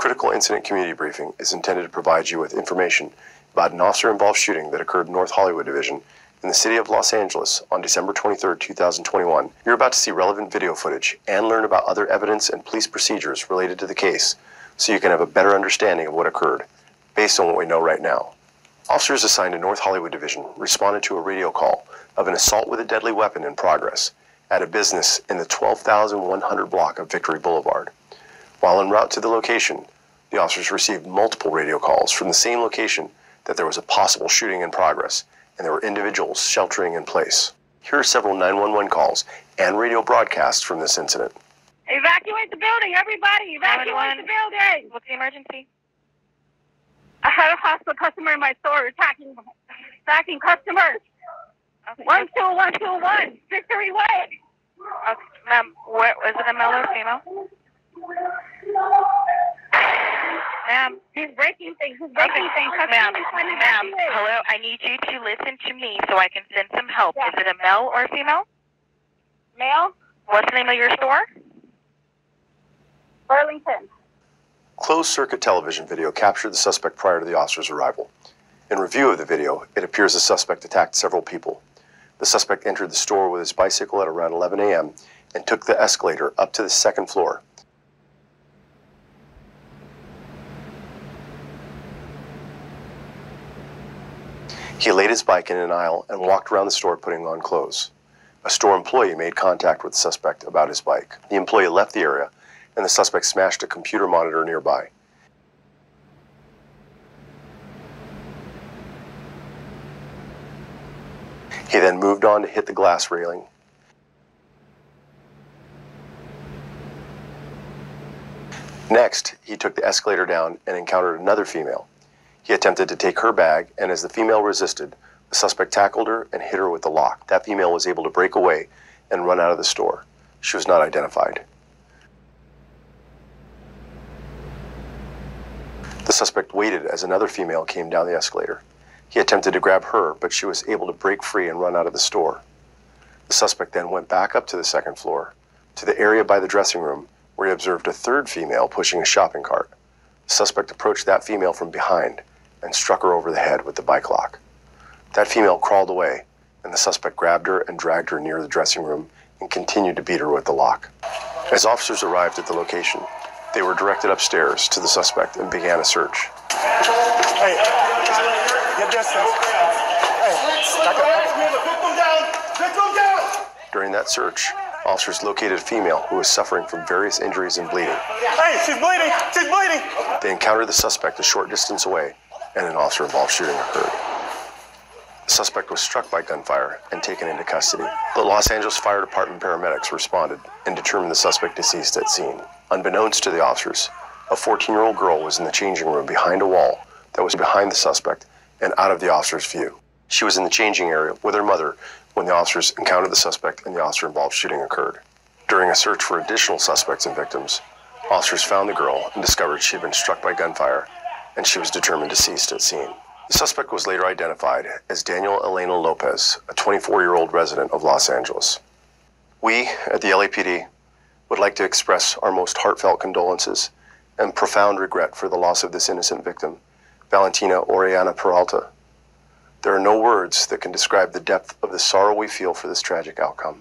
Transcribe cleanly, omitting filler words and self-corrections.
Critical Incident Community Briefing is intended to provide you with information about an officer-involved shooting that occurred in North Hollywood Division in the city of Los Angeles on December 23, 2021. You're about to see relevant video footage and learn about other evidence and police procedures related to the case so you can have a better understanding of what occurred based on what we know right now. Officers assigned to North Hollywood Division responded to a radio call of an assault with a deadly weapon in progress at a business in the 12,100 block of Victory Boulevard. While en route to the location, the officers received multiple radio calls from the same location that there was a possible shooting in progress and there were individuals sheltering in place. Here are several 911 calls and radio broadcasts from this incident. Evacuate the building, everybody! Evacuate the building! What's the emergency? I had a hostile customer in my store attacking customers. Okay. 12121, Victory Way. Okay. Ma'am, is it a male or female? Ma'am. He's breaking things. Ma'am, hello, I need you to listen to me so I can send some help. Yeah. Is it a male or female? Male. What's the name of your store? Burlington. Closed-circuit television video captured the suspect prior to the officer's arrival. In review of the video, it appears the suspect attacked several people. The suspect entered the store with his bicycle at around 11 a.m. and took the escalator up to the second floor. He laid his bike in an aisle and walked around the store putting on clothes. A store employee made contact with the suspect about his bike. The employee left the area, and the suspect smashed a computer monitor nearby. He then moved on to hit the glass railing. Next, he took the escalator down and encountered another female. He attempted to take her bag, and as the female resisted, the suspect tackled her and hit her with the lock. That female was able to break away and run out of the store. She was not identified. The suspect waited as another female came down the escalator. He attempted to grab her, but she was able to break free and run out of the store. The suspect then went back up to the second floor, to the area by the dressing room, where he observed a third female pushing a shopping cart. The suspect approached that female from behind and struck her over the head with the bike lock. That female crawled away, and the suspect grabbed her and dragged her near the dressing room and continued to beat her with the lock. As officers arrived at the location, they were directed upstairs to the suspect and began a search. Hey, get distance. Hey, back up. Victim down! During that search, officers located a female who was suffering from various injuries and bleeding. Hey, she's bleeding! She's bleeding! They encountered the suspect a short distance away, and an officer-involved shooting occurred. The suspect was struck by gunfire and taken into custody. The Los Angeles Fire Department paramedics responded and determined the suspect deceased at scene. Unbeknownst to the officers, a 14-year-old girl was in the changing room behind a wall that was behind the suspect and out of the officer's view. She was in the changing area with her mother when the officers encountered the suspect and the officer-involved shooting occurred. During a search for additional suspects and victims, officers found the girl and discovered she had been struck by gunfire, and she was determined deceased at scene. The suspect was later identified as Daniel Elena Lopez, a 24-year-old resident of Los Angeles. We, at the LAPD, would like to express our most heartfelt condolences and profound regret for the loss of this innocent victim, Valentina Oriana Peralta. There are no words that can describe the depth of the sorrow we feel for this tragic outcome.